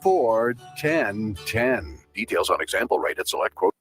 844-1010. Details on example rate at select quote.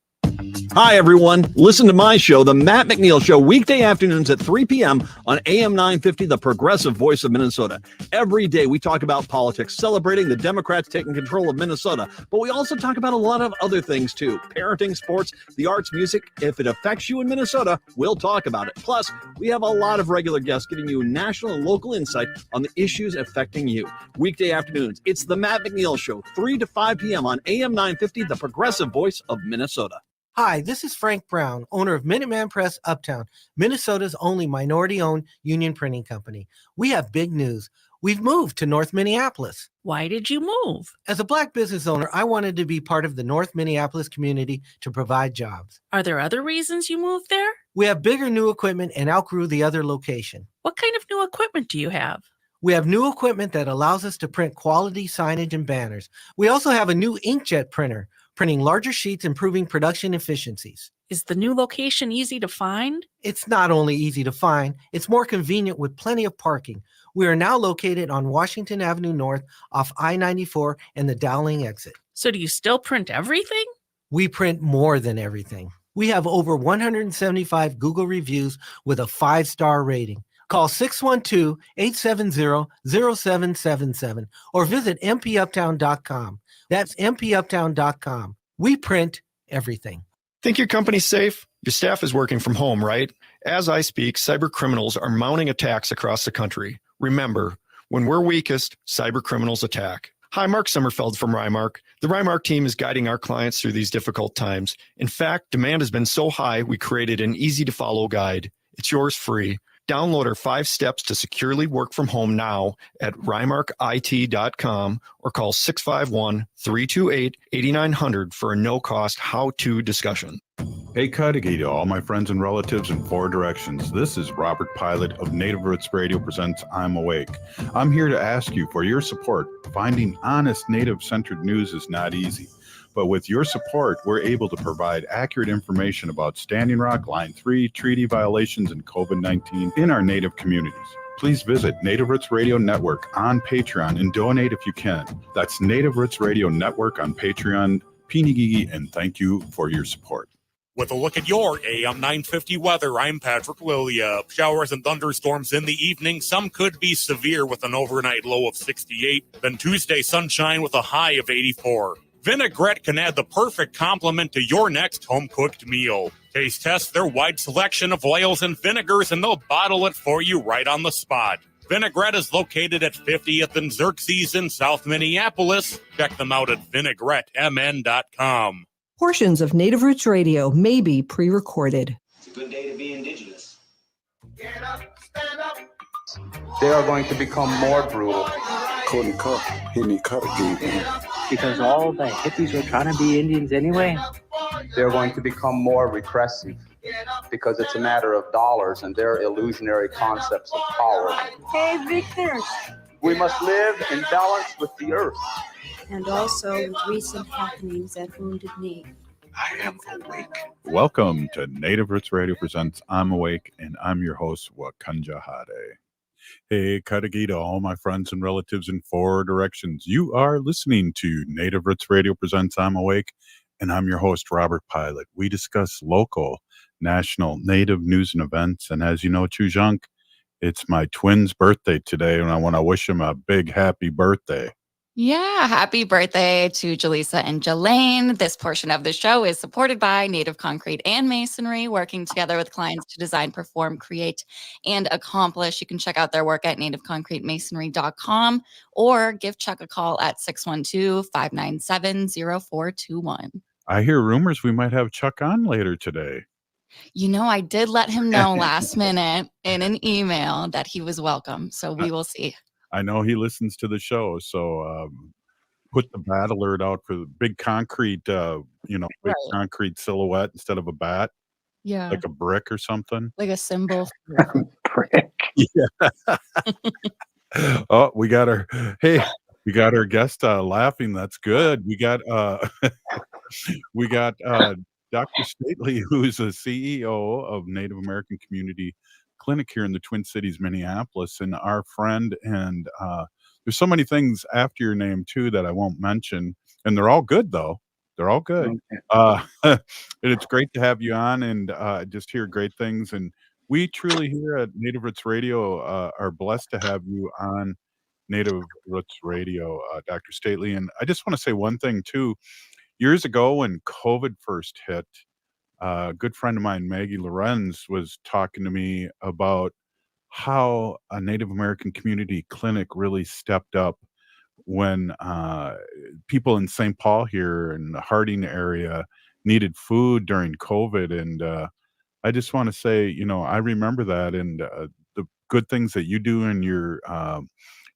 Hi, everyone. Listen to my show, The Matt McNeil Show, weekday afternoons at 3 p.m. on AM 950, the progressive voice of Minnesota. Every day we talk about politics, celebrating the Democrats taking control of Minnesota, but we also talk about a lot of other things, too. Parenting, sports, the arts, music. If it affects you in Minnesota, we'll talk about it. Plus, we have a lot of regular guests giving you national and local insight on the issues affecting you. Weekday afternoons, it's The Matt McNeil Show, 3 to 5 p.m. on AM 950, the progressive voice of Minnesota. Hi, this is Frank Brown, owner of Minuteman Press Uptown, Minnesota's only minority-owned union printing company. We have big news. We've moved to North Minneapolis. Why did you move? As a Black business owner, I wanted to be part of the North Minneapolis community to provide jobs. Are there other reasons you moved there? We have bigger new equipment and outgrew the other location. What kind of new equipment do you have? We have new equipment that allows us to print quality signage and banners. We also have a new inkjet printer, printing larger sheets, improving production efficiencies. Is the new location easy to find? It's not only easy to find, it's more convenient with plenty of parking. We are now located on Washington Avenue North off I-94 and the Dowling exit. So do you still print everything? We print more than everything. We have over 175 Google reviews with a 5-star rating. Call 612-870-0777 or visit mpuptown.com. That's mpuptown.com. We print everything. Think your company's safe? Your staff is working from home, right? As I speak, cyber criminals are mounting attacks across the country. Remember, when we're weakest, cyber criminals attack. Hi, Mark Sommerfeld from Rymark. The Rymark team is guiding our clients through these difficult times. In fact, demand has been so high, we created an easy-to-follow guide. It's yours free. Download our 5 steps to securely work from home now at rymarkit.com or call 651-328-8900 for a no-cost how-to discussion. Hey, Cudahy to all my friends and relatives in 4 directions. This is Robert Pilot of Native Roots Radio presents I'm Awake. I'm here to ask you for your support. Finding honest Native-centered news is not easy. But with your support, we're able to provide accurate information about Standing Rock, Line 3, treaty violations, and COVID-19 in our Native communities. Please visit Native Roots Radio Network on Patreon and donate if you can. That's Native Roots Radio Network on Patreon. Pinigigi, and thank you for your support. With a look at your AM 950 weather, I'm Patrick Lilia. Showers and thunderstorms in the evening. Some could be severe with an overnight low of 68. Then Tuesday, sunshine with a high of 84. Vinaigrette can add the perfect complement to your next home-cooked meal. Taste test their wide selection of oils and vinegars, and they'll bottle it for you right on the spot. Vinaigrette is located at 50th and Xerxes in South Minneapolis. Check them out at vinaigrettemn.com. Portions of Native Roots Radio may be pre-recorded. It's a good day to be indigenous. Get up, stand up. They are going to become more brutal. Couldn't cut, he cut again. Because all the hippies were trying to be Indians anyway. They're going to become more repressive because it's a matter of dollars and their illusionary concepts of power. Hey, Victor. We must live in balance with the earth. And also with recent happenings at Wounded Knee. I am awake. Welcome to Native Roots Radio presents I'm Awake, and I'm your host, Wakanja Hade. Hey, Cudahy to all my friends and relatives in 4 directions. You are listening to Native Roots Radio presents I'm Awake, and I'm your host, Robert Pilot. We discuss local, national, Native news and events, and as you know, Chujunk, it's my twin's birthday today, and I want to wish him a big happy birthday. Yeah, happy birthday to Jaleesa and Jelaine. This portion of the show is supported by Native Concrete and Masonry, working together with clients to design, perform, create, and accomplish. You can check out their work at nativeconcretemasonry.com or give Chuck a call at 612-597-0421. I hear rumors we might have Chuck on later today. You know, I did let him know last minute in an email that he was welcome, so we will see. I know he listens to the show, so put the bat alert out for the big concrete, big concrete silhouette instead of a bat. Yeah. Like a brick or something. Like a symbol. Brick. Yeah. Oh, we got our guest laughing. That's good. We got Dr. Stately, who's a CEO of Native American Community Clinic here in the Twin Cities, Minneapolis, and our friend and there's so many things after your name too that I won't mention, and they're all good though. They're all good. And it's great to have you on and just hear great things. And we truly here at Native Roots Radio are blessed to have you on Native Roots Radio, Dr. Stately. And I just want to say one thing too. Years ago, when COVID first hit, a good friend of mine, Maggie Lorenz, was talking to me about how a Native American community clinic really stepped up when people in St. Paul here in the Harding area needed food during COVID. And I just want to say, I remember that, and the good things that you do and your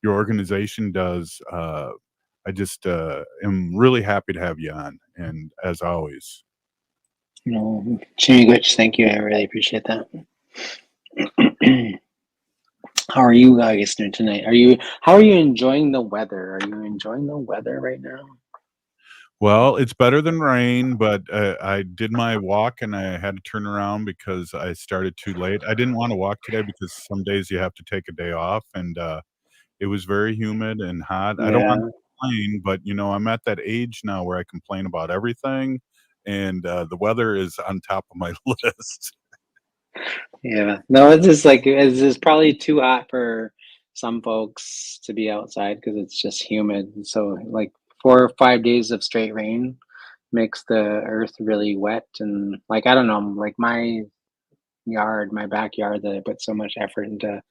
organization does. I just am really happy to have you on, and as always. Chimigwich, thank you. I really appreciate that. How are you guys doing tonight? How are you enjoying the weather? Are you enjoying the weather right now? Well, it's better than rain, but I did my walk and I had to turn around because I started too late. I didn't want to walk today because some days you have to take a day off, and it was very humid and hot. I don't want to complain, but I'm at that age now where I complain about everything, and the weather is on top of my list. Yeah, no, it's just probably too hot for some folks to be outside because it's just humid. So like 4 or 5 days of straight rain makes the earth really wet, and like I don't know, like my backyard that I put so much effort into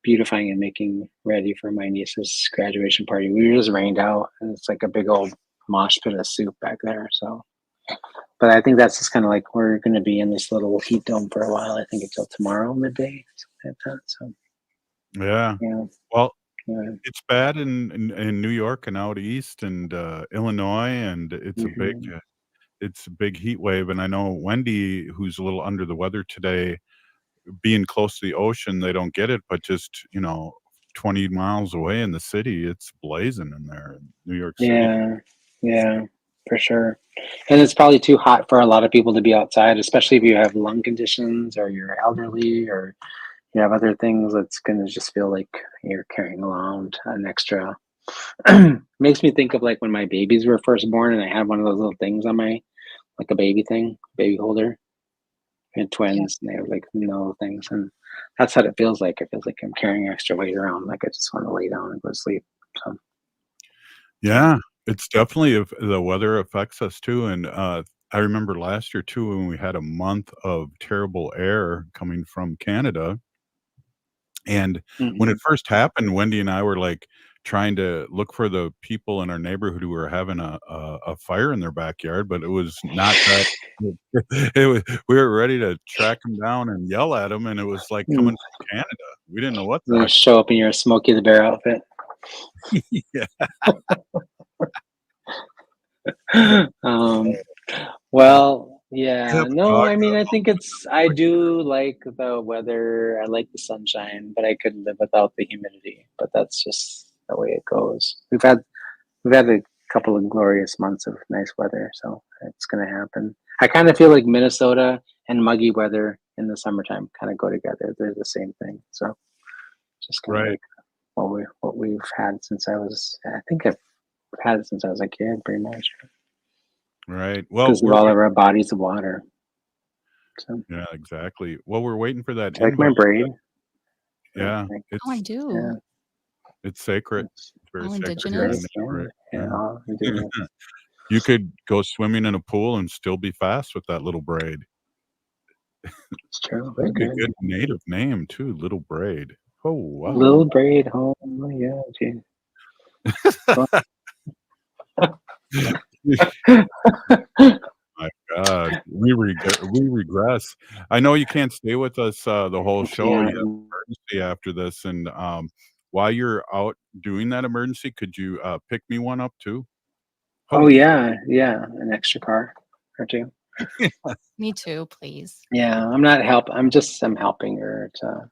beautifying and making ready for my niece's graduation party. We were just rained out, and it's like a big old mosh pit of soup back there. So. But I think that's just kind of like we're going to be in this little heat dome for a while. I think until tomorrow midday, something like that. So Yeah. Well, yeah. it's bad in New York and out east and Illinois, and it's a big heat wave. And I know Wendy, who's a little under the weather today, being close to the ocean, they don't get it, but just 20 miles away in the city, it's blazing in there in New York City. Yeah, for sure. And it's probably too hot for a lot of people to be outside, especially if you have lung conditions or you're elderly or you have other things. It's going to just feel like you're carrying around an extra. Makes me think of like when my babies were first born and I had one of those little things on my, like a baby thing, baby holder. I had twins and they have like little things. And that's what it feels like. It feels like I'm carrying extra weight around. Like I just want to lay down and go to sleep. So. Yeah, it's definitely if the weather affects us too. And I remember last year too when we had a month of terrible air coming from Canada. And when it first happened, Wendy and I were like trying to look for the people in our neighborhood who were having a fire in their backyard, but it was not that. We were ready to track them down and yell at them, and it was like coming from Canada. We didn't know what the heck. Show up in your Smokey the Bear outfit. Yeah. Well, yeah, no, I mean, I think I do like the weather. I like the sunshine, but I couldn't live without the humidity. But that's just the way it goes. We've had a couple of glorious months of nice weather, so it's going to happen. I kind of feel like Minnesota and muggy weather in the summertime kind of go together. They're the same thing. So just kind of like what we've had since I think I've had it since I was a kid, pretty much. Right. Well, because of all of our bodies of water. So. Yeah, exactly. Well, we're waiting for that. Like my braid. Yeah. I do. Yeah. It's sacred. It's very indigenous. sacred. Yeah. You could go swimming in a pool and still be fast with that little braid. It's true. That's a good native name too, Little Braid. Oh wow. Little Braid. Oh yeah, gee. My God, we regress. I know you can't stay with us the whole show. You have an emergency after this, and while you're out doing that emergency, could you pick me one up too? Oh yeah, an extra car or two. Me too, please. Yeah, I'm helping her to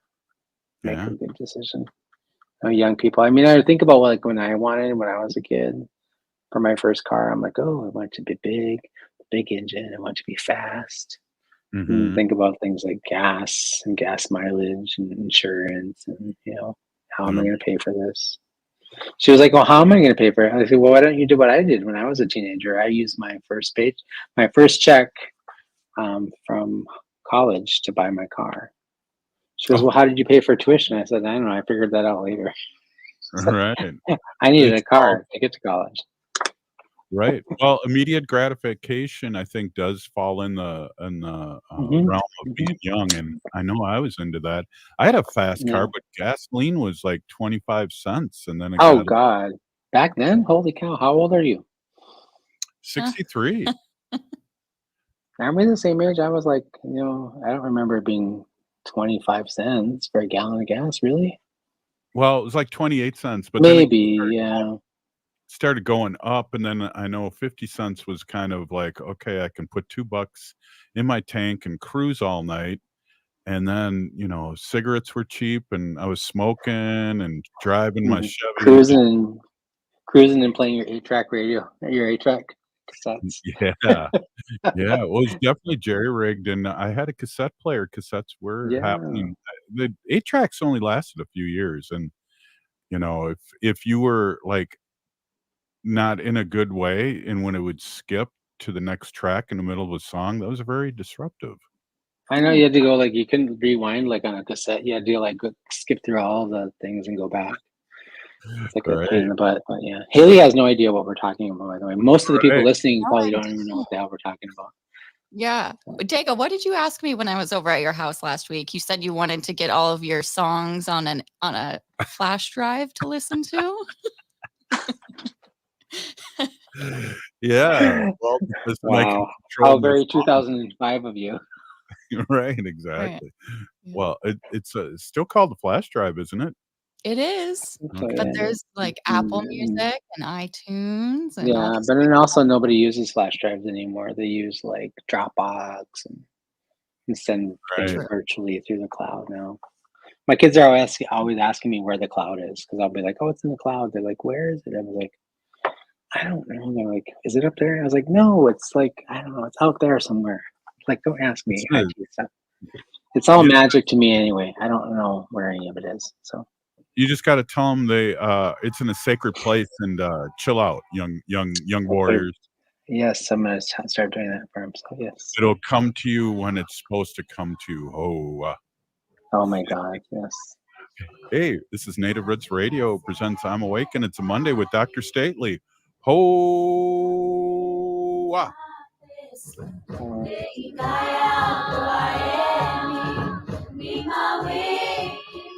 make a good decision. Young people. I mean, I think about like when I was a kid. For my first car, I'm like, oh, I want it to be big engine. I want it to be fast. And think about things like gas and gas mileage and insurance and, how am I going to pay for this? She was like, "Well, how am I going to pay for it?" I said, "Well, why don't you do what I did when I was a teenager? I used my first check from college to buy my car." She goes, "Well, how did you pay for tuition?" I said, "I don't know. I figured that out later." Right. I needed It's a car called to get to college. right. Well, immediate gratification, I think, does fall in the realm of being young, and I know I was into that. I had a fast Yeah. car, but gasoline was like 25 cents, and then it Oh got God! Back then, holy cow! How old are you? 63. Aren't we the same age? I was like, I don't remember it being 25 cents for a gallon of gas. Really? Well, it was like 28 cents, but then it Maybe. Yeah. started going up, and then I know 50 cents was kind of like, okay, I can put $2 in my tank and cruise all night. And then, cigarettes were cheap, and I was smoking and driving my Mhm. Chevy. Cruising and playing your 8-track radio, your 8-track cassettes. Yeah. Yeah, it was definitely jerry-rigged, and I had a cassette player. Cassettes were Yeah. happening. The 8 tracks only lasted a few years, and, if you were, like, not in a good way, and when it would skip to the next track in the middle of a song, that was very disruptive. I know you had to go you couldn't rewind like on a cassette. You had to go skip through all the things and go back. It's like a pain in Right. the butt, but yeah. Haley has no idea what we're talking about, by the way. Most of the people Right. listening No, probably I don't even know don't. what the hell we're talking about. Yeah. Dago, what did you ask me when I was over at your house last week? You said you wanted to get all of your songs on a flash drive to listen to. Yeah. Well, because then I can Wow. control How my very song. 2005 of you. Right, Right. exactly. Yeah. Well, it's still called the flash drive, isn't it? It is. So, Okay. But yeah. there's like Apple Mm, Music and iTunes and all Yeah, this but great then stuff. also nobody uses flash drives anymore. They use like Dropbox and send things Right. True. virtually through the cloud now. My kids are always asking me where the cloud is because I'll be like, "Oh, it's in the cloud." They're like, "Where is it?" I was like, "I don't know." They're like, "Is it up there?" I was like, "No, it's like I don't know. It's out there somewhere." Like, don't ask It's me. the It's all you just magic to me anyway. I don't know where any of it is. So you just gotta tell them it's in a sacred place and, chill out, young okay, warriors. yes, I'm gonna start doing that for him. So yes. It'll come to you when it's supposed to come to you. Oh, Oh my God, yes. hey, this is Native Roots Radio presents I'm Awake, and it's a Monday with Dr. Stately. Ho, ah.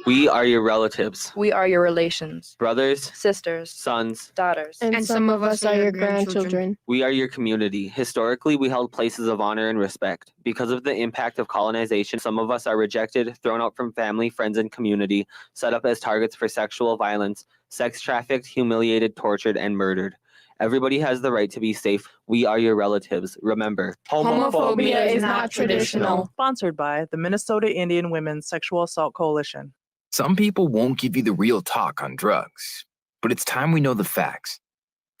We are your relatives, We are your relations, brothers, sisters, sons. daughters. And some of us are your grandchildren. We are your community. Historically, we held places of honor and respect. Because of the impact of colonization, some of us are rejected, thrown out from family, friends, and community, set up as targets for sexual violence, sex trafficked, humiliated, tortured, and murdered. Everybody has the right to be safe. We are your relatives. Remember, Homophobia is not traditional. Sponsored by the Minnesota Indian Women's Sexual Assault Coalition. Some people won't give you the real talk on drugs, but it's time we know the facts.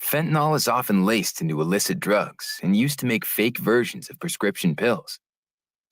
Fentanyl is often laced into illicit drugs and used to make fake versions of prescription pills.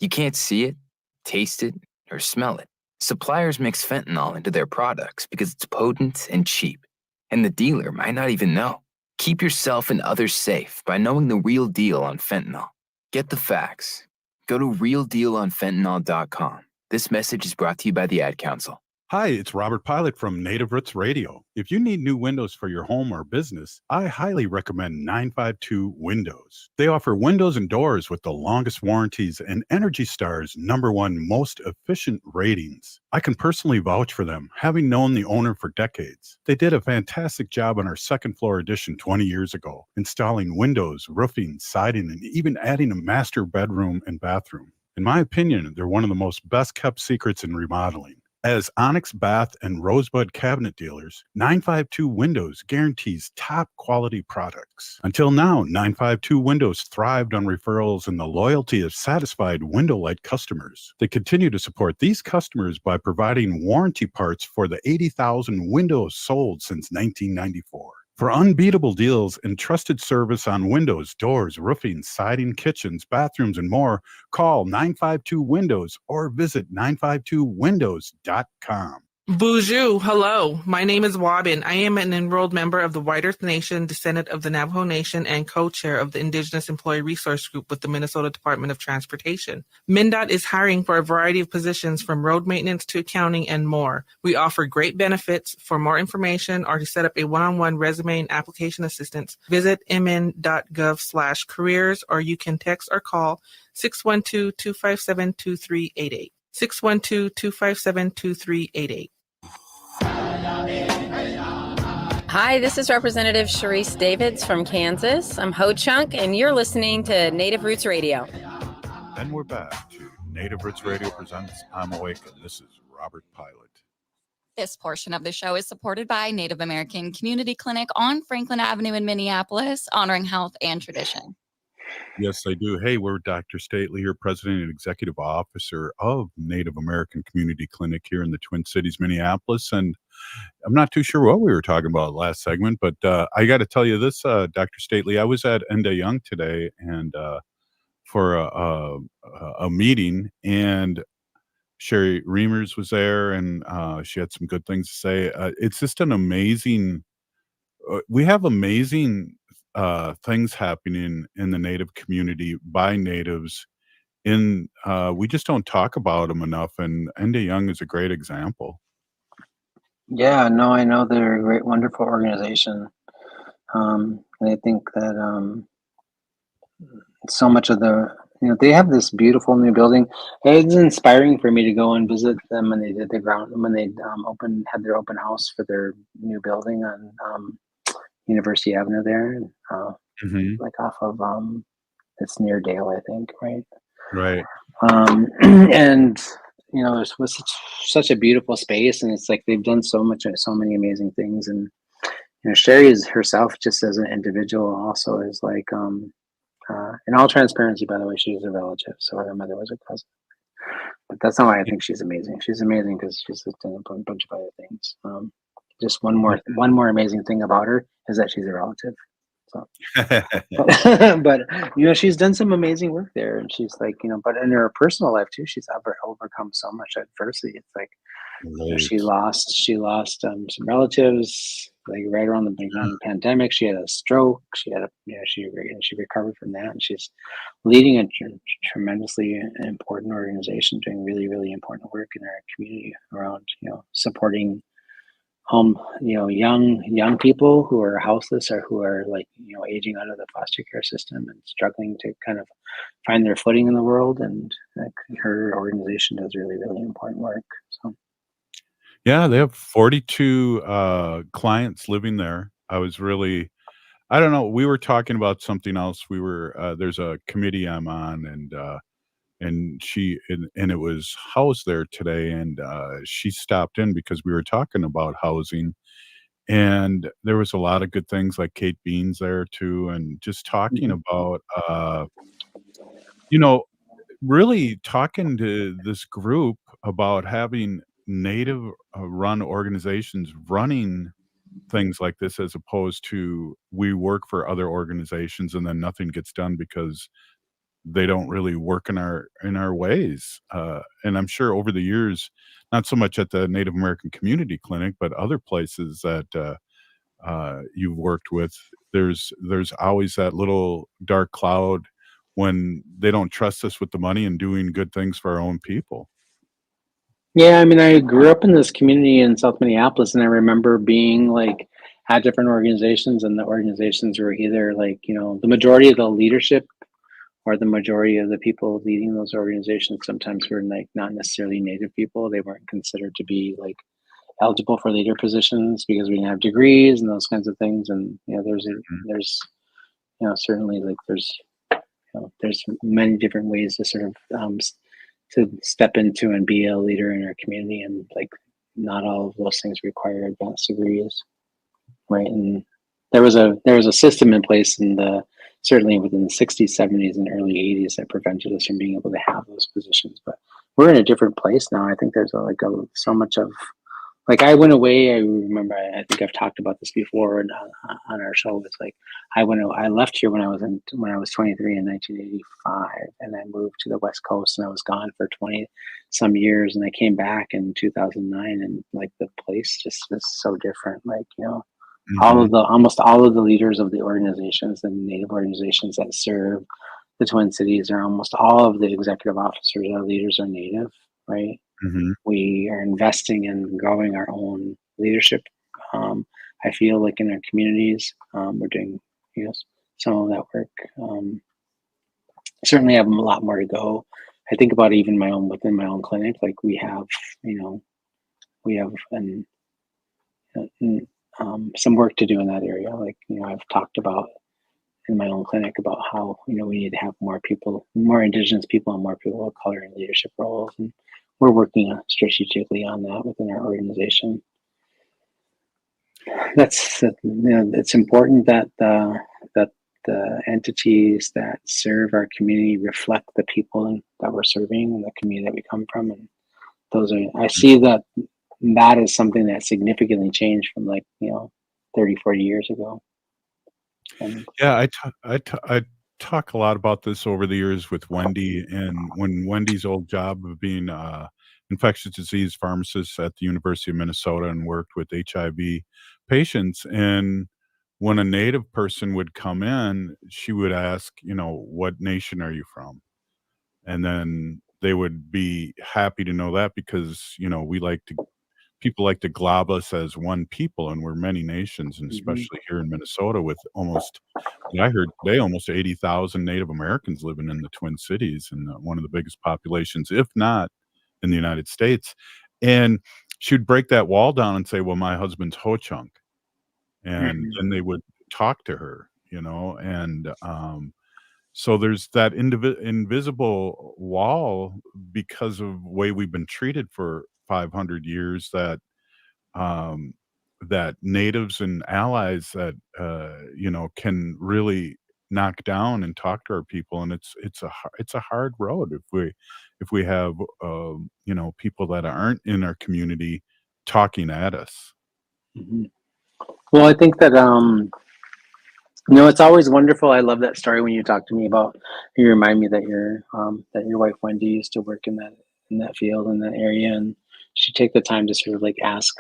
You can't see it, taste it, or smell it. Suppliers mix fentanyl into their products because it's potent and cheap, and the dealer might not even know. Keep yourself and others safe by knowing the real deal on fentanyl. Get the facts. Go to realdealonfentanyl.com. This message is brought to you by the Ad Council. Hi, it's Robert Pilot from Native Roots Radio. If you need new windows for your home or business, I highly recommend 952 Windows. They offer windows and doors with the longest warranties and Energy Star's #1 most efficient ratings. I can personally vouch for them, having known the owner for decades. They did a fantastic job on our second floor addition 20 years ago, installing windows, roofing, siding, and even adding a master bedroom and bathroom. In my opinion, they're one of the most best-kept secrets in remodeling. As Onyx Bath and Rosebud cabinet dealers, 952 Windows guarantees top quality products. Until now, 952 Windows thrived on referrals and the loyalty of satisfied Window-Light customers. They continue to support these customers by providing warranty parts for the 80,000 windows sold since 1994. For unbeatable deals and trusted service on windows, doors, roofing, siding, kitchens, bathrooms, and more, call 952 Windows or visit 952windows.com. Bonjour, hello. My name is Wabin. I am an enrolled member of the White Earth Nation, descendant of the Navajo Nation, and co-chair of the Indigenous Employee Resource Group with the Minnesota Department of Transportation. MnDOT is hiring for a variety of positions from road maintenance to accounting and more. We offer great benefits. For more information or to set up a one-on-one resume and application assistance, visit mn.gov/careers, or you can text or call 612-257-2388. 612-257-2388. Hi, this is Representative Sharice Davids from Kansas. I'm Ho Chunk, and you're listening to Native Roots Radio. And we're back to Native Roots Radio presents I'm Awake, and this is Robert Pilot. This portion of the show is supported by Native American Community Clinic on Franklin Avenue in Minneapolis, honoring health and tradition. Yes, I do. Hey, we're Dr. Stately here, President and Executive Officer of Native American Community Clinic here in the Twin Cities, Minneapolis. And I'm not too sure what we were talking about last segment, but I got to tell you this, Dr. Stately, I was at Enda Young today and for a meeting, and Sherry Reimers was there, and she had some good things to say. It's just an amazing, we have amazing things happening in the Native community by Natives. We just don't talk about them enough, and Enda Young is a great example. Yeah, no, I know they're a great, wonderful organization. And I think that so much of they have this beautiful new building. It's inspiring for me to go and visit them when they did when they had their open house for their new building on University Avenue there, like off of it's near Dale, I think, right? Right. And it was such a beautiful space, and it's like they've done so many amazing things. And Sherry is herself, just as an individual, also is like in all transparency, by the way, she's a relative, so her mother was a cousin. But that's not why I think she's amazing. She's amazing because she's done a bunch of other things. Just one more amazing thing about her is that she's a relative. So, but she's done some amazing work there, and she's like, but in her personal life too, she's overcome so much adversity. It's like she lost some relatives, like right around the pandemic. She had a stroke. She had she recovered from that, and she's leading a tremendously important organization, doing really, really important work in our community around supporting young people who are houseless or who are aging out of the foster care system and struggling to kind of find their footing in the world. And her organization does really, really important work. So yeah, they have 42 clients living there. I don't know, we were talking about something else. There's a committee I'm on, and it was housed there today, and she stopped in because we were talking about housing, and there was a lot of good things, like Kate Bean's there too, and just talking about really talking to this group about having Native run organizations running things like this, as opposed to we work for other organizations and then nothing gets done because they don't really work in our ways. And I'm sure over the years, not so much at the Native American Community Clinic, but other places that you've worked with, there's always that little dark cloud when they don't trust us with the money and doing good things for our own people. Yeah, I mean, I grew up in this community in South Minneapolis, and I remember being at different organizations, and the organizations were either the majority of the leadership or the majority of the people leading those organizations sometimes were not necessarily Native people. They weren't considered to be eligible for leader positions because we didn't have degrees and those kinds of things. And there's certainly there's many different ways to sort of to step into and be a leader in our community, and not all of those things require advanced degrees, right? And there was a system in place certainly within the 60s, 70s, and early 80s that prevented us from being able to have those positions. But we're in a different place now. I think there's so much of like I went away. I remember. I think I've talked about this before on our show. It's like I left here when I was 23 in 1985, and I moved to the West Coast, and I was gone for 20 some years, and I came back in 2009, and like the place just is so different. Like almost all of the leaders of the organizations, the Native organizations that serve the Twin Cities, are almost all of the executive officers, our leaders are Native, right? Mm-hmm. We are investing in growing our own leadership. I feel like in our communities, we're doing some of that work. Certainly have a lot more to go. I think about even within my own clinic, like we have some work to do in that area. Like I've talked about in my own clinic about how we need to have more people, more Indigenous people, and more people of color in leadership roles, and we're working strategically on that within our organization. It's important that the entities that serve our community reflect the people that we're serving and the community that we come from, and I see that is something that significantly changed from 30, 40 years ago. Yeah, I talk a lot about this over the years with Wendy, and when Wendy's old job of being infectious disease pharmacist at the University of Minnesota and worked with HIV patients, and when a Native person would come in, she would ask, what nation are you from? And then they would be happy to know that because, people like to glob us as one people, and we're many nations, and especially here in Minnesota with I heard today, almost 80,000 Native Americans living in the Twin Cities, and one of the biggest populations, if not in the United States. And she'd break that wall down and say, well, my husband's Ho-Chunk. And then they would talk to her, and so there's that invisible wall because of the way we've been treated for 500 years, that that natives and allies that can really knock down and talk to our people, and it's a hard road if we have people that aren't in our community talking at us. Well, I think that it's always wonderful. I love that story when you talk to me about. You remind me that your wife Wendy used to work in that field, in that area, and she'd take the time to sort of ask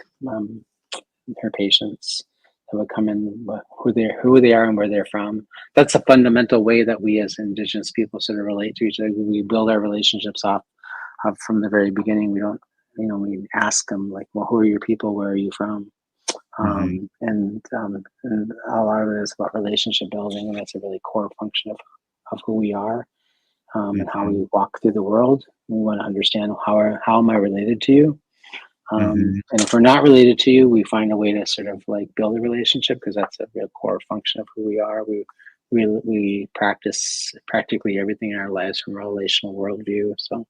her patients that would come in who they are and where they're from. That's a fundamental way that we as Indigenous people sort of relate to each other. We build our relationships off from the very beginning. We don't, we ask them well, who are your people? Where are you from? And a lot of it is about relationship building, and that's a really core function of who we are, and how we walk through the world. We want to understand how am I related to you, and if we're not related to you, we find a way to sort of build a relationship, because that's a real core function of who we are. We practice practically everything in our lives from a relational worldview. So.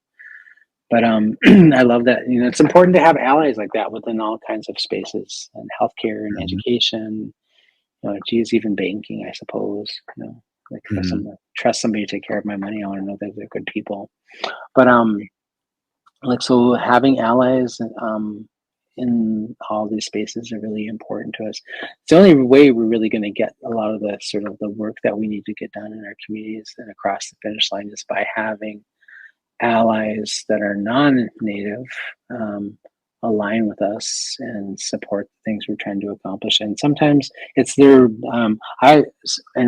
But I love that it's important to have allies like that within all kinds of spaces, and healthcare and education. Even banking, I suppose. Trust somebody to take care of my money. I want to know that they're good people. But so having allies in all these spaces are really important to us. It's the only way we're really going to get a lot of the sort of the work that we need to get done in our communities and across the finish line, is by having allies that are non-Native align with us and support the things we're trying to accomplish. And sometimes it's their in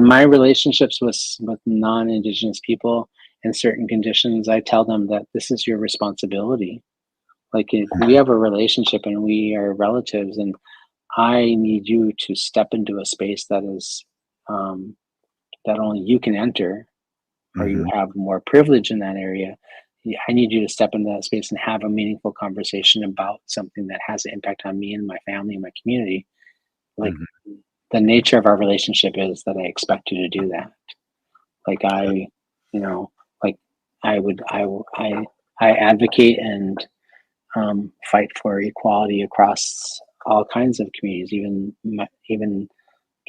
my relationships with non-Indigenous people in certain conditions, I tell them that this is your responsibility. If we have a relationship and we are relatives, and I need you to step into a space that is that only you can enter, or you have more privilege in that area. I need you to step into that space and have a meaningful conversation about something that has an impact on me and my family and my community. The nature of our relationship is that I expect you to do that. I advocate and fight for equality across all kinds of communities, even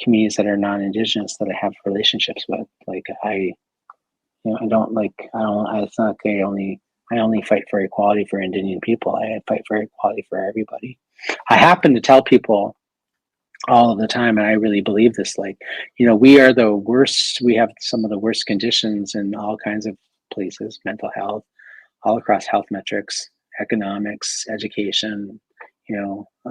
communities that are non-Indigenous that I have relationships with. It's not okay. I only fight for equality for Indian people. I fight for equality for everybody. I happen to tell people all of the time, and I really believe this, like, we are the worst. We have some of the worst conditions in all kinds of places, mental health, all across health metrics, economics, education,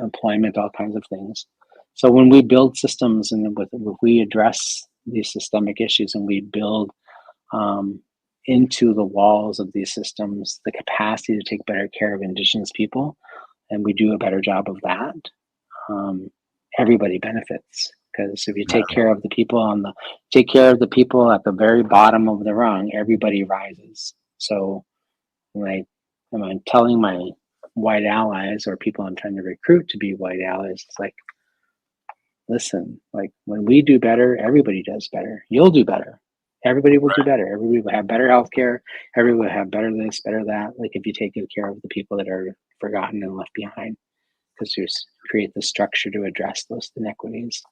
employment, all kinds of things. So when we build systems and if we address these systemic issues and we build into the walls of these systems the capacity to take better care of Indigenous people, and we do a better job of that, everybody benefits. Because if you take care of the people at the very bottom of the rung, everybody rises. So, like, I'm telling my white allies or people I'm trying to recruit to be white allies, it's like, listen, like, when we do better, everybody does better. You'll do better. Everybody will do better. Everybody will have better healthcare. Everybody will have better this, better that. Like, if you take good care of the people that are forgotten and left behind, because you create the structure to address those inequities.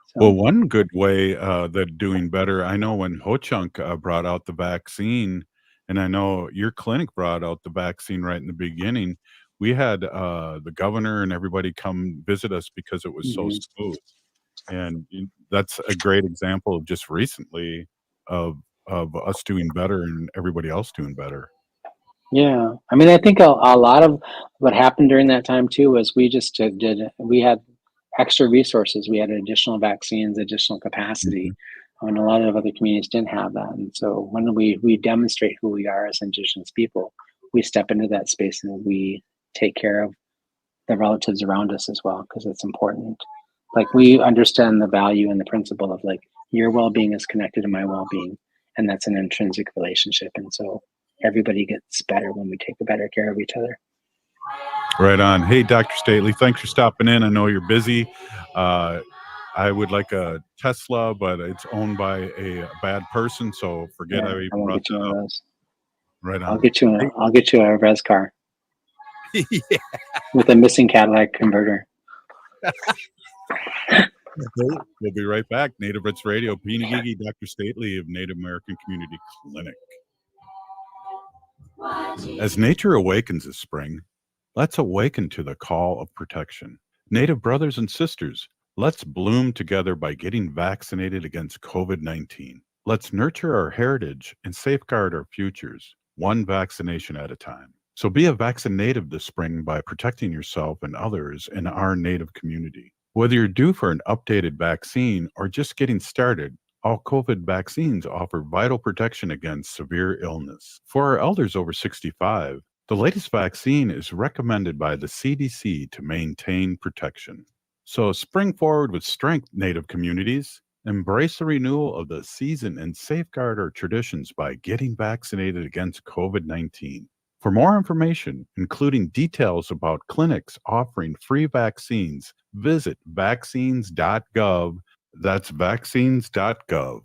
So, Well, one good way that doing better, I know when Ho-Chunk brought out the vaccine, and I know your clinic brought out the vaccine right in the beginning, we had the governor and everybody come visit us because it was so smooth. And that's a great example of just recently of us doing better and everybody else doing better. yeah, I mean, I think a lot of what happened during that time too was we had extra resources. We had additional vaccines, additional capacity, and a lot of other communities didn't have that. And so when we demonstrate who we are as Indigenous people, we step into that space and we take care of the relatives around us as well, because it's important. Like, we understand the value and the principle of, like, your well-being is connected to my well-being, and that's an intrinsic relationship. And so everybody gets better when we take better care of each other. Right on. Hey, Dr. Stately, thanks for stopping in. I know you're busy. I would like a Tesla, but it's owned by a bad person, so forget I even brought that up. Those. Right on. I'll get you a res car. Yeah. With a missing Cadillac converter. We'll be right back. Native Roots Radio, Pinagigi, Dr. Stately of Native American Community Clinic. As nature awakens this spring, let's awaken to the call of protection. Native brothers and sisters, let's bloom together by getting vaccinated against COVID-19. Let's nurture our heritage and safeguard our futures, one vaccination at a time. So be a vaccinative this spring by protecting yourself and others in our Native community. Whether you're due for an updated vaccine or just getting started, all COVID vaccines offer vital protection against severe illness. For our elders over 65, the latest vaccine is recommended by the CDC to maintain protection. So spring forward with strength, Native communities. Embrace the renewal of the season and safeguard our traditions by getting vaccinated against COVID-19. For more information, including details about clinics offering free vaccines, visit vaccines.gov. That's vaccines.gov.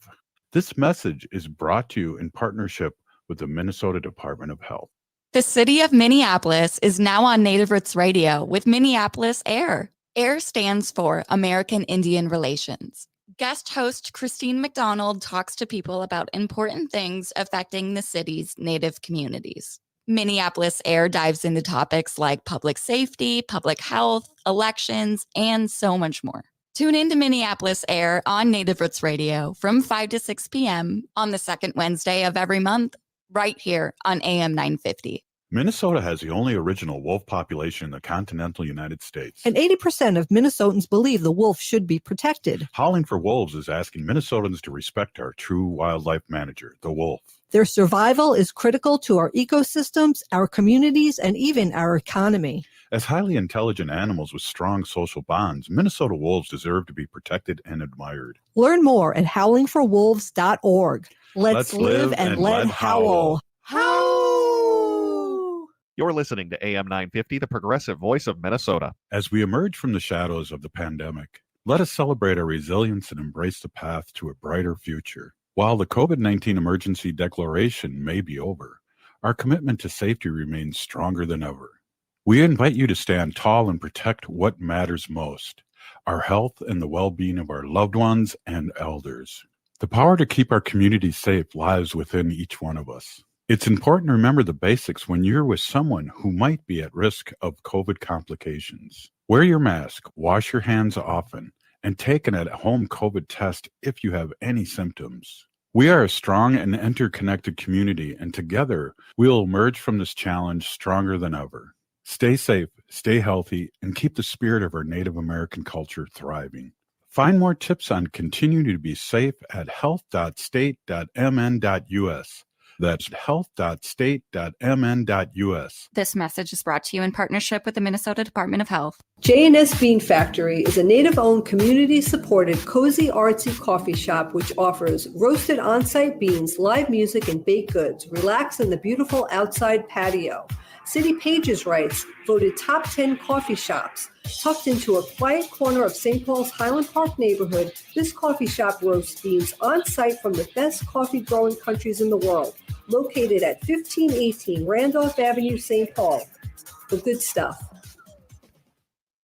This message is brought to you in partnership with the Minnesota Department of Health. The city of Minneapolis is now on Native Roots Radio with Minneapolis AIR. AIR stands for American Indian Relations. Guest host Christine McDonald talks to people about important things affecting the city's Native communities. Minneapolis AIR dives into topics like public safety, public health, elections, and so much more. Tune in to Minneapolis AIR on Native Roots Radio from 5 to 6 p.m. on the second Wednesday of every month, right here on AM 950. Minnesota has the only original wolf population in the continental United States. And 80% of Minnesotans believe the wolf should be protected. Howling for Wolves is asking Minnesotans to respect our true wildlife manager, the wolf. Their survival is critical to our ecosystems, our communities, and even our economy. As highly intelligent animals with strong social bonds, Minnesota wolves deserve to be protected and admired. Learn more at howlingforwolves.org. Let's live and let howl. Howl! You're listening to AM 950, the progressive voice of Minnesota. As we emerge from the shadows of the pandemic, let us celebrate our resilience and embrace the path to a brighter future. While the COVID-19 emergency declaration may be over, our commitment to safety remains stronger than ever. We invite you to stand tall and protect what matters most, our health and the well-being of our loved ones and elders. The power to keep our community safe lies within each one of us. It's important to remember the basics when you're with someone who might be at risk of COVID complications. Wear your mask, wash your hands often, and take an at-home COVID test if you have any symptoms. We are a strong and interconnected community, and together we'll emerge from this challenge stronger than ever. Stay safe, stay healthy, and keep the spirit of our Native American culture thriving. Find more tips on continuing to be safe at health.state.mn.us. That's health.state.mn.us. This message is brought to you in partnership with the Minnesota Department of Health. J&S Bean Factory is a Native-owned, community-supported, cozy, artsy coffee shop which offers roasted on-site beans, live music, and baked goods. Relax in the beautiful outside patio. City Pages writes, voted top 10 coffee shops. Tucked into a quiet corner of St. Paul's Highland Park neighborhood, this coffee shop roasts beans on-site from the best coffee-growing countries in the world. Located at 1518 Randolph Avenue, St. Paul. The good stuff.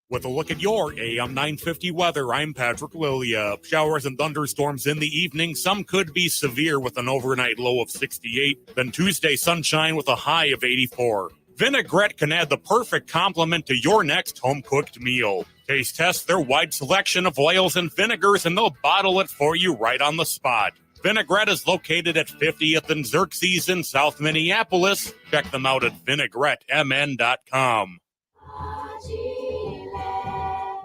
With a look at your AM 950 weather, I'm Patrick Lilia. Showers and thunderstorms in the evening. Some could be severe with an overnight low of 68. Then Tuesday, sunshine with a high of 84. Vinaigrette can add the perfect complement to your next home-cooked meal. Taste test their wide selection of oils and vinegars, and they'll bottle it for you right on the spot. Vinaigrette is located at 50th and Xerxes in South Minneapolis. Check them out at vinaigrettemn.com.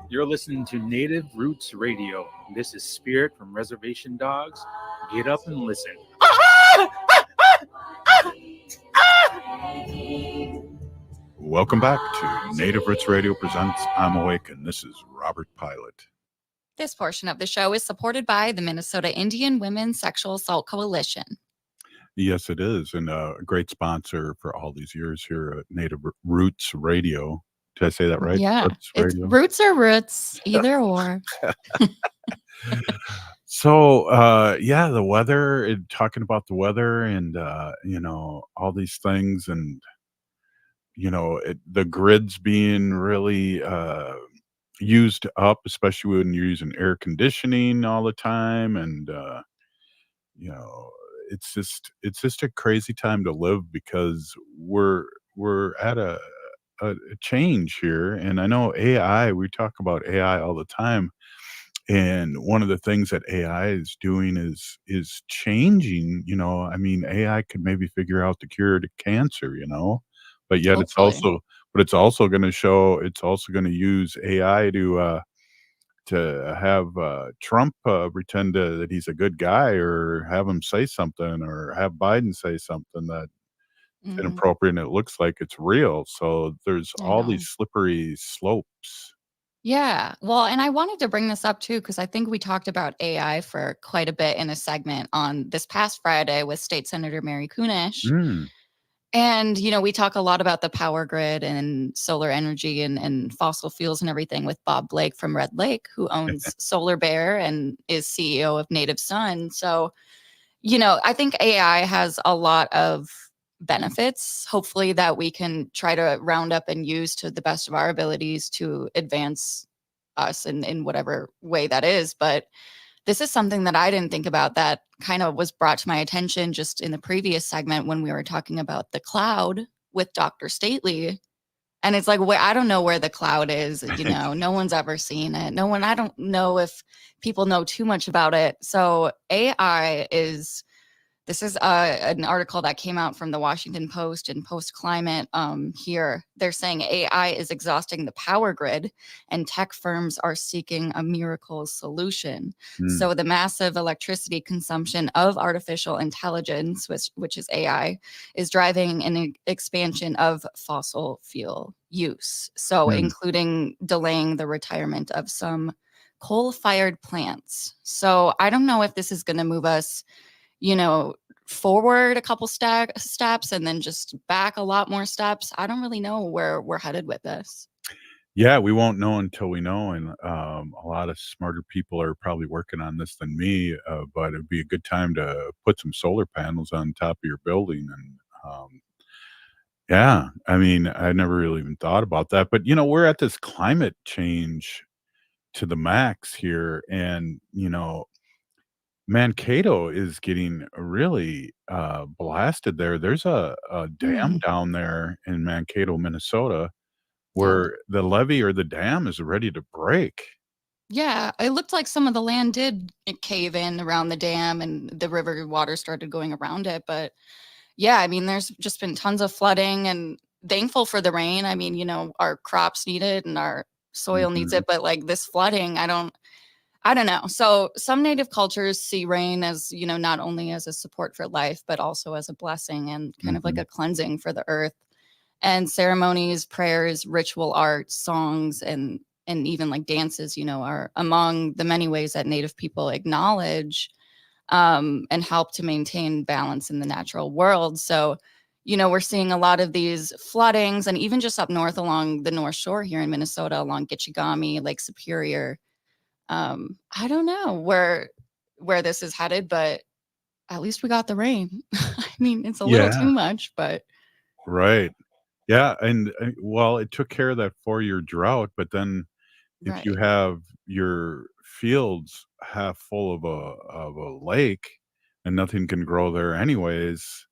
You're listening to Native Roots Radio. This is Spirit from Reservation Dogs. Get up and listen. Welcome back to Native Roots Radio presents I'm Awake, and this is Robert Pilot. This portion of the show is supported by the Minnesota Indian Women's Sexual Assault Coalition. Yes, it is, and a great sponsor for all these years here at Native Roots Radio. Did I say that right? Yeah, it's roots or roots, either or. So, the weather, talking about the weather and, all these things and, the grids being really used up, especially when you're using air conditioning all the time. And, it's just a crazy time to live because we're at a change here. And I know AI, we talk about AI all the time. And one of the things that AI is doing is changing, AI could maybe figure out the cure to cancer, but yet Hopefully. it's also going to use AI to have Trump pretend that he's a good guy, or have him say something, or have Biden say something that inappropriate, and it looks like it's real. So there's I all know. these slippery slopes. Yeah. Well, and I wanted to bring this up too, because I think we talked about AI for quite a bit in a segment on this past Friday with State Senator Mary Kunesh. Mm. And, we talk a lot about the power grid and solar energy and fossil fuels and everything with Bob Blake from Red Lake, who owns Solar Bear and is CEO of Native Sun. So, I think AI has a lot of benefits, hopefully, that we can try to round up and use to the best of our abilities to advance us in whatever way that is. But this is something that I didn't think about that kind of was brought to my attention just in the previous segment when we were talking about the cloud with Dr. Stately. And it's like, I don't know where the cloud is. No one's ever seen it. I don't know if people know too much about it. So AI this is an article that came out from the Washington Post and Post Climate here. They're saying AI is exhausting the power grid and tech firms are seeking a miracle solution. So the massive electricity consumption of artificial intelligence, which is AI, is driving an expansion of fossil fuel use. So including delaying the retirement of some coal-fired plants. So I don't know if this is going to move us forward a couple steps and then just back a lot more steps. I don't really know where we're headed with this. Yeah, we won't know until we know, and a lot of smarter people are probably working on this than me, but it'd be a good time to put some solar panels on top of your building. And yeah, I mean, I never really even thought about that, but we're at this climate change to the max here, and Mankato is getting really blasted there. There's a dam Hmm. down there in Mankato, Minnesota, Yeah. where the levee or the dam is ready to break. Yeah, it looked like some of the land did cave in around the dam and the river water started going around it. But yeah, I mean, there's just been tons of flooding and thankful for the rain. I mean, our crops need it and our soil needs Mhm. it, but like this flooding, I don't know. So some native cultures see rain as, not only as a support for life, but also as a blessing and kind of like Mhm. a cleansing for the earth. And ceremonies, prayers, ritual art, songs, and even like dances, are among the many ways that Native people acknowledge and help to maintain balance in the natural world. So, we're seeing a lot of these floodings, and even just up north along the North Shore here in Minnesota, along Gitchigami, Lake Superior. I don't know where this is headed, but at least we got the rain. I mean, it's a little Yeah, too much, but right. Yeah, and, well, it took care of that 4-year drought, but then if you right. have your fields half full of a lake and nothing can grow there anyways,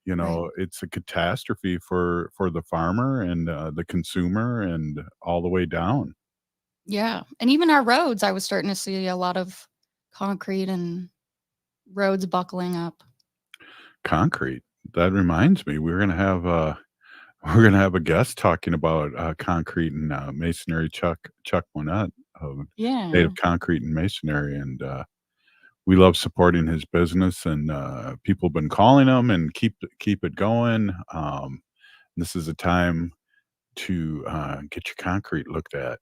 Right. it's a catastrophe for the farmer and, the consumer and all the way down. Yeah, and even our roads, I was starting to see a lot of concrete and roads buckling up. Concrete. That reminds me, we're gonna have, we're gonna have a guest talking about, concrete and, masonry, Chuck Monette of Yeah. Native Concrete and Masonry, and, we love supporting his business, and, people have been calling him and keep it going. This is a time to, get your concrete looked at.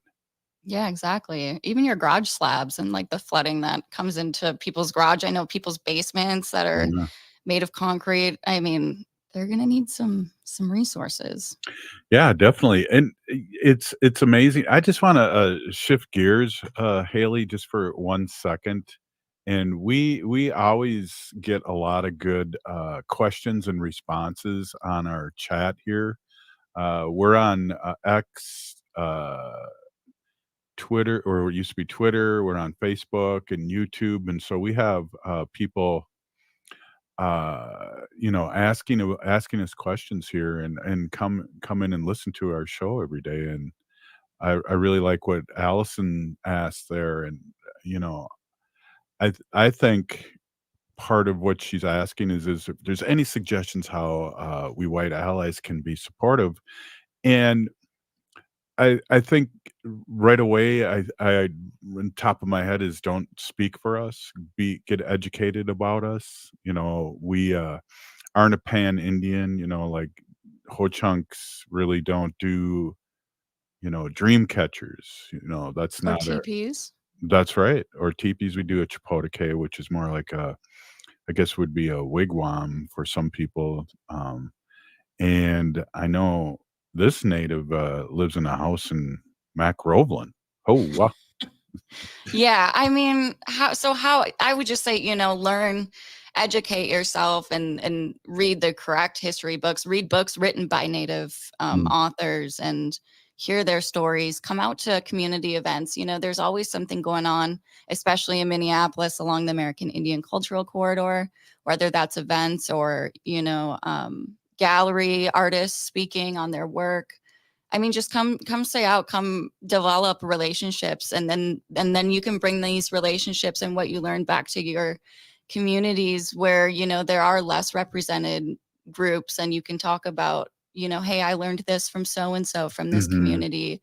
Yeah, exactly. Even your garage slabs and, like, the flooding that comes into people's garage. I know people's basements that are Yeah. made of concrete. I mean, they're gonna need some resources. Yeah, definitely, and it's amazing. I just wanna, shift gears, Haley, just for 1 second, and we always get a lot of good, questions and responses on our chat here. We're on, X, Twitter, or it used to be Twitter, we're on Facebook and YouTube, and so we have, people, asking us questions here and come in and listen to our show every day, and I really like what Allison asked there, and, you know, I think part of what she's asking is if there's any suggestions how, we white allies can be supportive, and I think right away, on top of my head is don't speak for us, get educated about us, we, aren't a pan-Indian, like, Ho-Chunks really don't do, dream catchers, that's Or not our. teepees. That's right, or teepees, we do a chapotake, which is more like I guess would be a wigwam for some people, and I know this native, lives in a house in McRoveland. Oh, wow. Yeah, I mean, how I would just say, learn, educate yourself and read the correct history books, read books written by Native Mm. authors and hear their stories, come out to community events. There's always something going on, especially in Minneapolis along the American Indian Cultural Corridor, whether that's events or, gallery artists speaking on their work. I mean, just come stay out, come develop relationships, and then you can bring these relationships and what you learn back to your communities where, there are less represented groups, and you can talk about, hey, I learned this from so and so from this Mhm. community,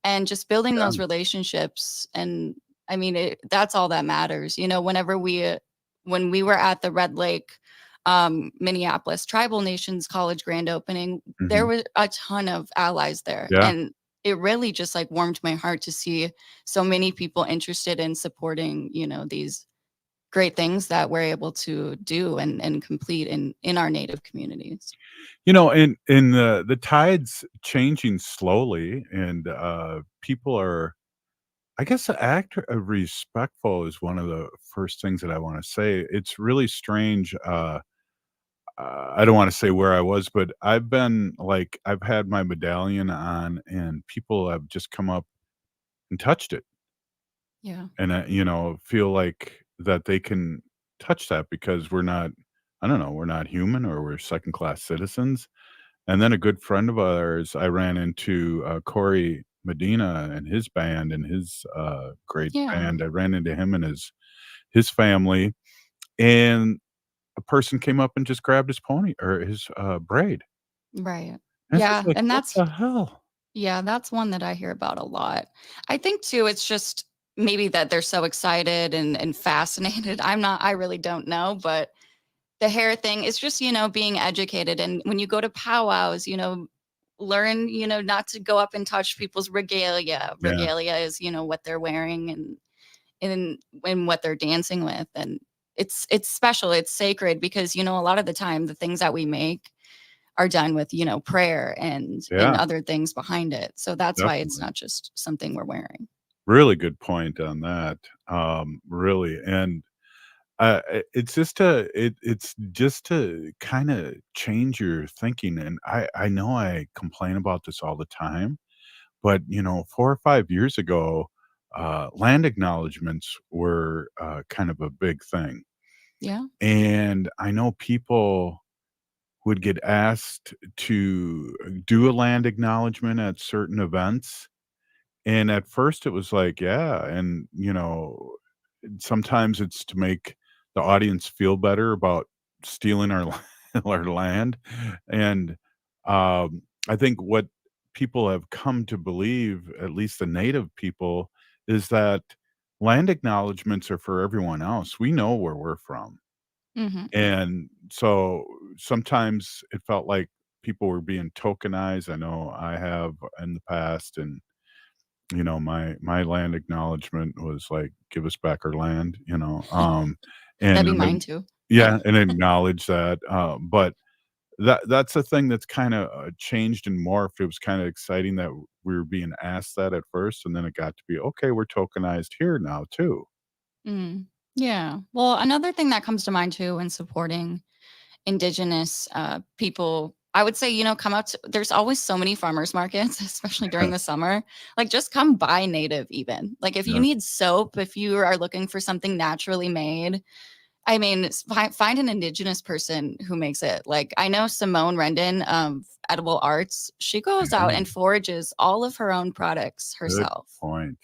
and just building Yeah. those relationships. And I mean, that's all that matters. Whenever when we were at the Red Lake, Minneapolis Tribal Nations College grand opening, there Mhm. were a ton of allies there, Yeah. and it really just like warmed my heart to see so many people interested in supporting, these great things that we're able to do and complete in our native communities. And the tide's changing slowly, and, people are, I guess, respectful is one of the first things that I wanna say. It's really strange, I don't wanna say where I was, but I've had my medallion on, and people have just come up and touched it, Yeah. and I, feel like that they can touch that because we're not, I don't know, we're not human or we're second class citizens. And then a good friend of ours, I ran into Corey Medina and his band and his great Yeah. band. I ran into him and his family, and a person came up and just grabbed his pony or his braid. Right. And it's just Yeah, like, and what that's the hell? yeah, that's one that I hear about a lot. I think too, it's just maybe that they're so excited and fascinated. I really don't know, but the hair thing is just, being educated. And when you go to powwows, learn, not to go up and touch people's regalia. Yeah. Regalia is, what they're wearing and what they're dancing with. And it's special, it's sacred because, a lot of the time the things that we make are done with, prayer and Yeah, other things behind it. So that's why it's definitely. not just something we're wearing. Really good point on that. Really, and it's just to kind of change your thinking. And I know I complain about this all the time, but 4 or 5 years ago, land acknowledgments were kind of a big thing, Yeah. and I know people would get asked to do a land acknowledgement at certain events. And at first it was like, yeah, and, sometimes it's to make the audience feel better about stealing our our land, and, I think what people have come to believe, at least the native people, is that land acknowledgments are for everyone else. We know where we're from, Hmm. and so sometimes it felt like people were being tokenized. I know I have in the past, and my land acknowledgement was like, "Give us back our land," That'd and be then mine too. yeah, and acknowledge that, but that's a thing that's kinda, changed and morphed. It was kinda exciting that we were being asked that at first, and then it got to be, "Okay, we're tokenized here now too." Mm. Yeah. Well, another thing that comes to mind too when supporting indigenous people, I would say, come out to, there's always so many farmers markets, especially during the summer. Like just come buy native even. Like if you Yeah. need soap, if you are looking for something naturally made, I mean, find an indigenous person who makes it. Like I know Simone Rendon of Edible Arts, she goes out Yeah. and forages all of her own products Good herself. point.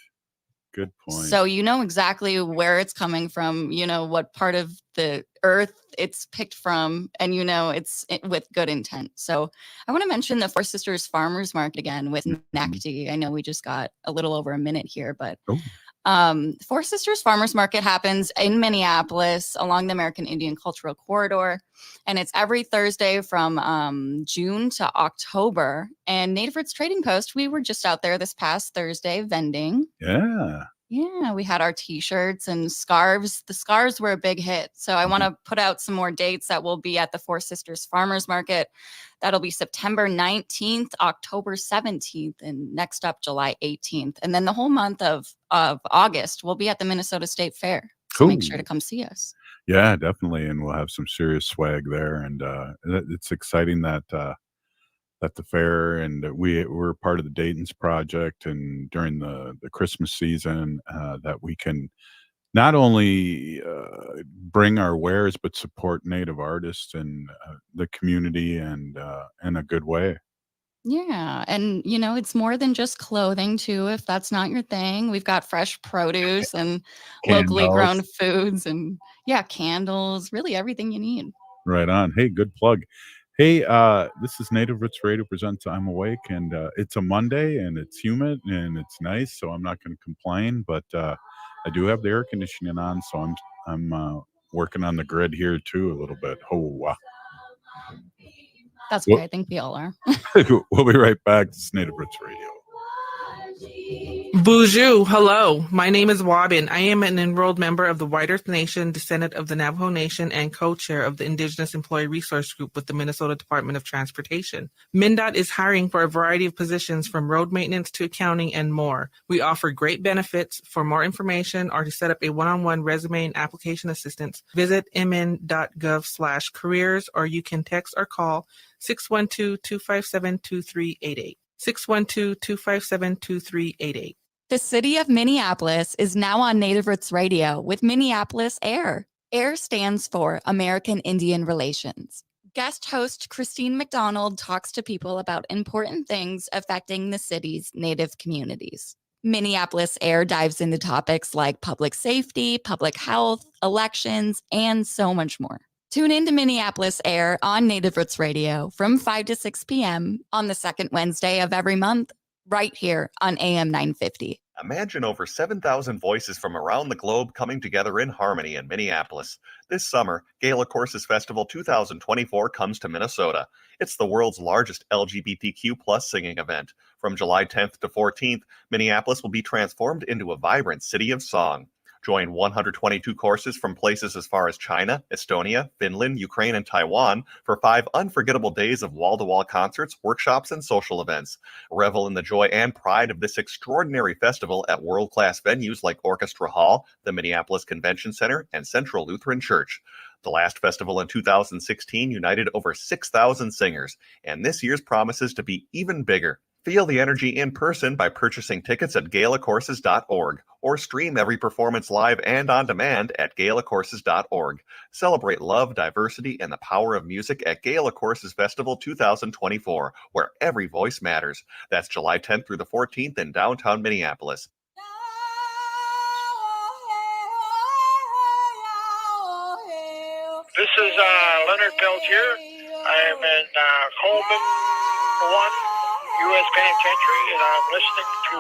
Good point. So you know exactly where it's coming from, what part of the earth it's picked from, and with good intent. So I want to mention the Four Sisters Farmers Market again with Mhm. NACD. I know we just got a little over a minute here, but Oh. Four Sisters Farmers Market happens in Minneapolis along the American Indian Cultural Corridor, and it's every Thursday from June to October. And Native Roots Trading Post, we were just out there this past Thursday vending. Yeah. Yeah, we had our t-shirts and scarves. The scarves were a big hit. So I want to put out some more dates that will be at the Four Sisters Farmers Market. That'll be September 19th, October 17th, and next up July 18th. And then the whole month of August, we'll be at the Minnesota State Fair. So make sure to Cool. come see us. Yeah, definitely, and we'll have some serious swag there, and, it's exciting that, at the fair, and that we're part of the Dayton's project, and during the Christmas season, that we can not only bring our wares, but support native artists and the community, and in a good way. Yeah. And, it's more than just clothing, too, if that's not your thing. We've got fresh produce and locally grown Candles. foods and, yeah, candles, really everything you need. Right on. Hey, good plug. Hey, this is Native Roots Radio presents I'm Awake, and it's a Monday, and it's humid, and it's nice, so I'm not going to complain. But I do have the air conditioning on, so I'm working on the grid here too a little bit. Oh, wow. That's okay. I think we all are. We'll be right back. This is Native Roots Radio. Bonjour, hello. My name is Wabin. I am an enrolled member of the White Earth Nation, descendant of the Navajo Nation, and co-chair of the Indigenous Employee Resource Group with the Minnesota Department of Transportation. MnDOT is hiring for a variety of positions from road maintenance to accounting and more. We offer great benefits. For more information or to set up a one-on-one resume and application assistance, visit mn.gov/careers, or you can text or call 612-257-2388. 612-257-2388. The city of Minneapolis is now on Native Roots Radio with Minneapolis AIR. AIR stands for American Indian Relations. Guest host Christine McDonald talks to people about important things affecting the city's Native communities. Minneapolis AIR dives into topics like public safety, public health, elections, and so much more. Tune in to Minneapolis AIR on Native Roots Radio from 5 to 6 p.m. on the second Wednesday of every month, right here on AM 950. Imagine over 7,000 voices from around the globe coming together in harmony in Minneapolis. This summer, Gala Courses Festival 2024 comes to Minnesota. It's the world's largest LGBTQ plus singing event. From July 10th to 14th, Minneapolis will be transformed into a vibrant city of song. Join 122 courses from places as far as China, Estonia, Finland, Ukraine, and Taiwan for 5 unforgettable days of wall-to-wall concerts, workshops, and social events. Revel in the joy and pride of this extraordinary festival at world-class venues like Orchestra Hall, the Minneapolis Convention Center, and Central Lutheran Church. The last festival in 2016 united over 6,000 singers, and this year's promises to be even bigger. Feel the energy in person by purchasing tickets at galacourses.org or stream every performance live and on demand at galacourses.org. Celebrate love, diversity, and the power of music at Gala Courses Festival 2024, where every voice matters. That's July 10th through the 14th in downtown Minneapolis. This is Leonard Peltier. I am in Coleman 1. U.S. Penitentiary, and I'm listening to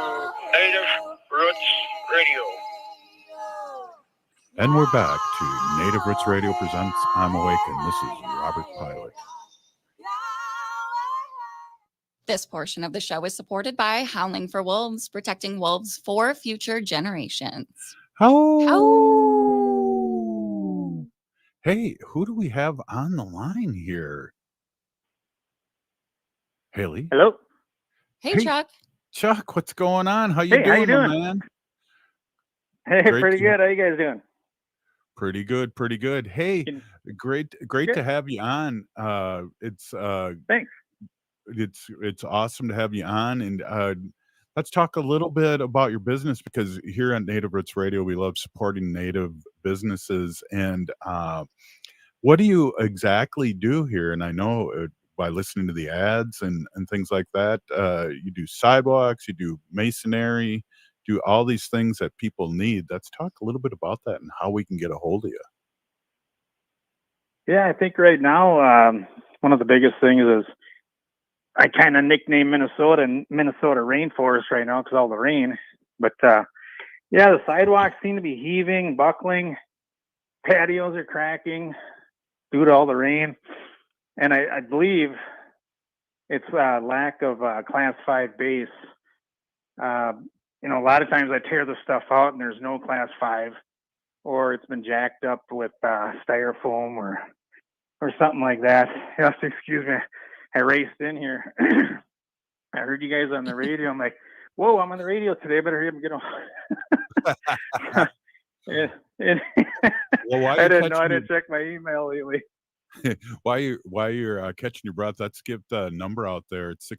Native Roots Radio. And we're back to Native Roots Radio presents I'm Awake, and this is Robert Pilot. This portion of the show is supported by Howling for Wolves, protecting wolves for future generations. Oh! Hey, who do we have on the line here? Haley? Hello? Hey, Chuck. Chuck, what's going on? How you doing, how you doing? man? Hey, pretty good. How you guys doing? Pretty good, pretty good. Hey, great to have you on. Thanks. It's awesome to have you on, and let's talk a little bit about your business, because here on Native Roots Radio, we love supporting Native businesses. And what do you exactly do here? And I know by listening to the ads and things like that, you do sidewalks, you do masonry, do all these things that people need. Let's talk a little bit about that and how we can get a hold of you. Yeah, I think right now, one of the biggest things is I kind of nickname Minnesota rainforest right now because all the rain. But yeah, the sidewalks seem to be heaving, buckling, patios are cracking due to all the rain. And I believe it's lack of Class 5 base. A lot of times I tear the stuff out and there's no Class 5, or it's been jacked up with styrofoam or something like that. You have to excuse me. I raced in here. I heard you guys on the radio. I'm like, whoa, I'm on the radio today. I better hurry up and get on. I didn't check my email lately. While you're catching your breath, let's give the number out there. It's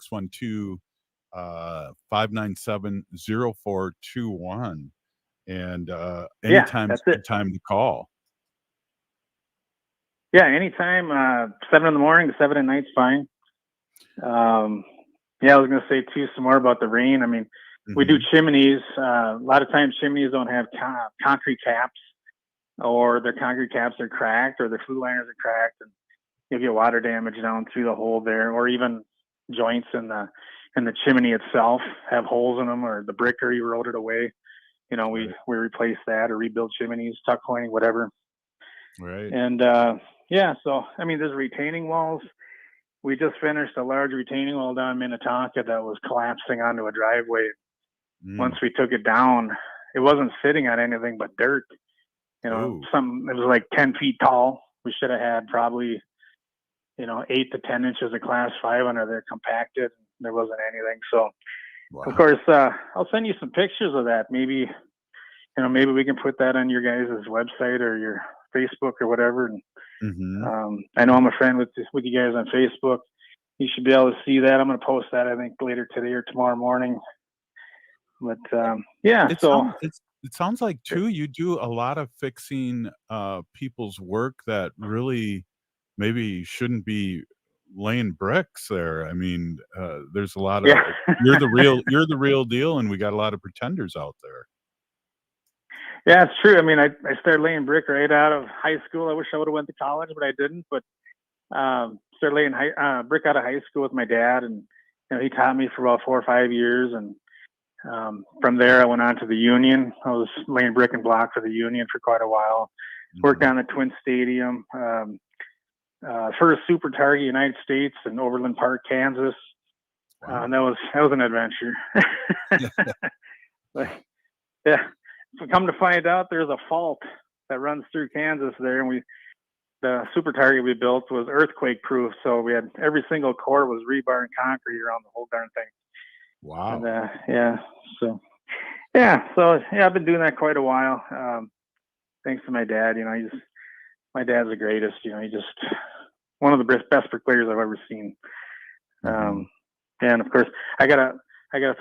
612-597-0421. And anytime is a good time to call. Yeah, anytime. 7 in the morning to 7 at night's fine. I was going to say too some more about the rain. I mean, we do chimneys. A lot of times chimneys don't have concrete caps, or their concrete caps are cracked, or their flue liners are cracked, and you'll get water damage down through the hole there, or even joints in the chimney itself have holes in them, or the brick are eroded away. We replace that or rebuild chimneys, tuck pointing, whatever. Right. And so I mean, there's retaining walls. We just finished a large retaining wall down in Minnetonka that was collapsing onto a driveway. Once we took it down, it wasn't sitting on anything but dirt. It was like 10 feet tall. We should have had probably, 8 to 10 inches of Class 5 under there compacted. There wasn't anything. So, Of course, I'll send you some pictures of that. Maybe we can put that on your guys' website or your Facebook or whatever. And I know I'm a friend with you guys on Facebook. You should be able to see that. I'm going to post that, I think, later today or tomorrow morning. But yeah, it sounds like too you do a lot of fixing people's work that really maybe shouldn't be laying bricks there. I mean, there's a lot of you're the real deal, and we got a lot of pretenders out there. Yeah, it's true. I mean, I started laying brick right out of high school. I wish I would have went to college, but I didn't. But started laying brick out of high school with my dad, and he taught me for about 4 or 5 years. And from there, I went on to the Union. I was laying brick and block for the Union for quite a while. Worked on the Twin Stadium, first Super Target United States in Overland Park, Kansas. That was an adventure. But yeah. So come to find out, there's a fault that runs through Kansas there, and the Super Target we built was earthquake proof. So we had every single core was rebar and concrete around the whole darn thing. Wow. And, so I've been doing that quite a while. Thanks to my dad. My dad's the greatest. He just one of the best bricklayers I've ever seen. And of course, I gotta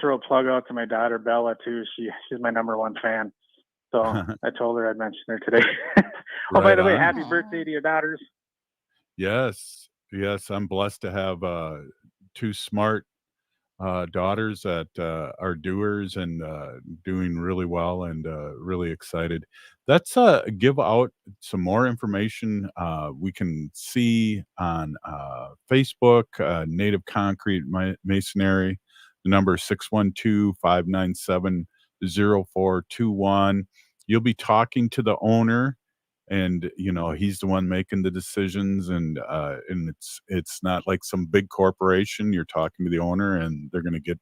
throw a plug out to my daughter Bella too. She's my number one fan. So I told her I'd mention her today. By the way, happy birthday to your daughters. Yes, I'm blessed to have two smart daughters that are doers and doing really well, and really excited. Let's give out some more information we can see on Facebook, Native Concrete Masonry. The number is 612-597-0421. You'll be talking to the owner, and he's the one making the decisions, and it's not like some big corporation. You're talking to the owner, and they're going to get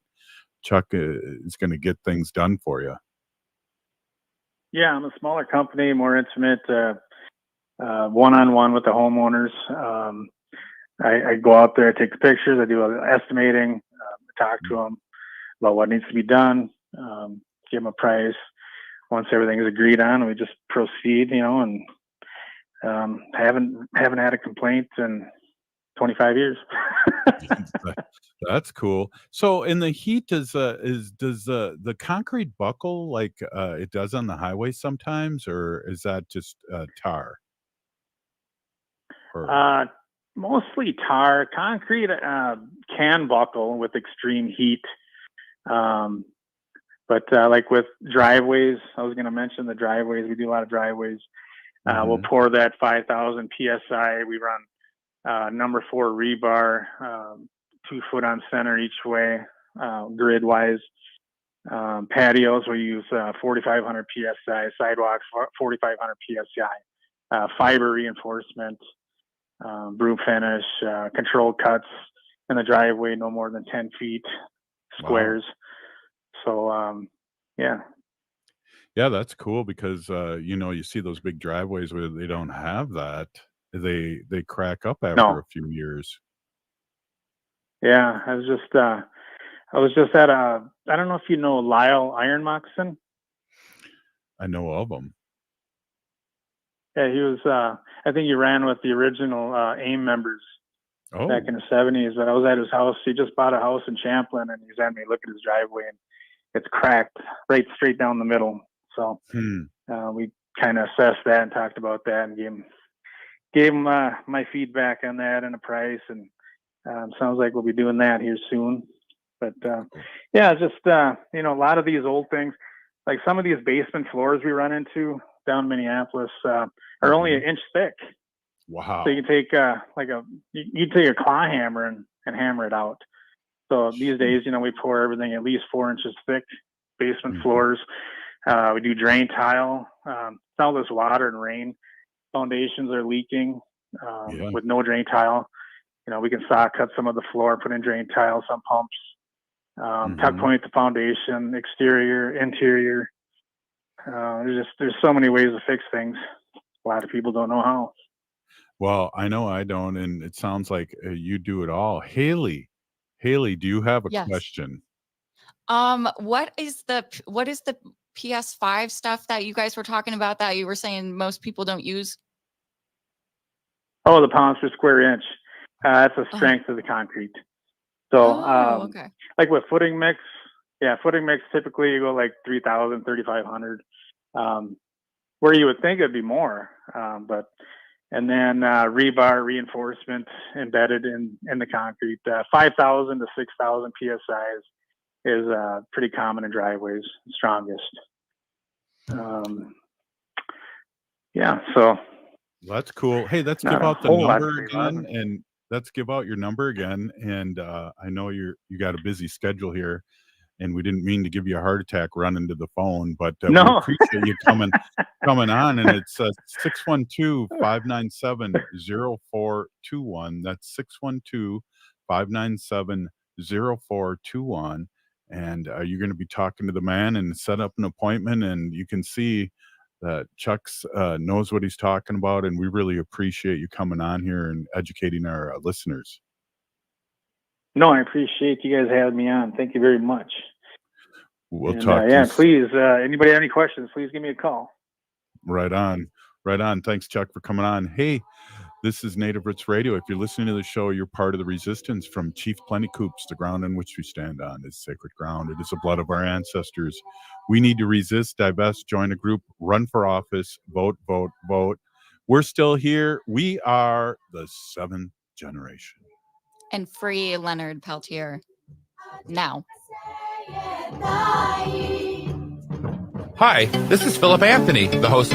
Chuck is going to get things done for you. Yeah, I'm a smaller company, more intimate, one-on-one with the homeowners. I go out there, I take the pictures, I do estimating, talk to them about what needs to be done, give them a price. Once everything is agreed on, we just proceed, and haven't had a complaint in 25 years. That's cool. So in the heat, does the concrete buckle like it does on the highway sometimes, or is that just tar? Mostly tar. Concrete can buckle with extreme heat. But like with driveways, I was going to mention the driveways. We do a lot of driveways. We'll pour that 5,000 PSI. We run number 4 rebar, 2 foot on center each way, grid wise. Patios, we use 4,500 PSI. Sidewalks, 4,500 PSI. Fiber reinforcement, broom finish, controlled cuts in the driveway, no more than 10 feet squares. Wow. So, yeah, that's cool because you see those big driveways where they don't have that. They crack up after a few years. Yeah, I was just at I don't know if you know Lyle Iron Moccasin. I know of him. Yeah, he was. I think he ran with the original AIM members back in the 70s. But I was at his house. He just bought a house in Champlin, and he's had me look at his driveway, and it's cracked right straight down the middle. So we kind of assessed that and talked about that, and gave him my feedback on that and a price. And sounds like we'll be doing that here soon. But just a lot of these old things, like some of these basement floors we run into down in Minneapolis, are only an inch thick. Wow! So you can take you take a claw hammer and hammer it out. So these days, we pour everything at least 4 inches thick, basement floors. We do drain tile. All this water and rain, foundations are leaking with no drain tile. We can saw cut some of the floor, put in drain tile, some pumps, tuck point the foundation, exterior, interior. There's so many ways to fix things. A lot of people don't know how. Well, I know I don't, and it sounds like you do it all. Haley, do you have a question? What is the PS5 stuff that you guys were talking about that you were saying most people don't use? Oh, the pounds per square inch. That's the strength of the concrete. So, like with footing mix, Yeah, footing mix typically you go like 3,000, 3,500. Where you would think it'd be more, and then rebar reinforcement embedded in the concrete. 5,000 to 6,000 psi is pretty common in driveways, strongest. So that's cool. Hey, let's give out the number again, and let's give out your number again. And I know you got a busy schedule here, and we didn't mean to give you a heart attack running to the phone, but we appreciate you coming on. And it's 612-597-0421. That's 612-597-0421. And you're going to be talking to the man and set up an appointment, and you can see that Chuck's knows what he's talking about, and we really appreciate you coming on here and educating our listeners. No, I appreciate you guys having me on. Thank you very much. We'll talk. Please, anybody have any questions, please give me a call. Right on. Thanks, Chuck, for coming on. Hey, this is Native Roots Radio. If you're listening to the show, you're part of the resistance from Chief Plenty Coops. The ground on which we stand on is sacred ground. It is the blood of our ancestors. We need to resist, divest, join a group, run for office, vote. We're still here. We are the 7th generation. And free Leonard Peltier now. Hi, this is Philip Anthony, the host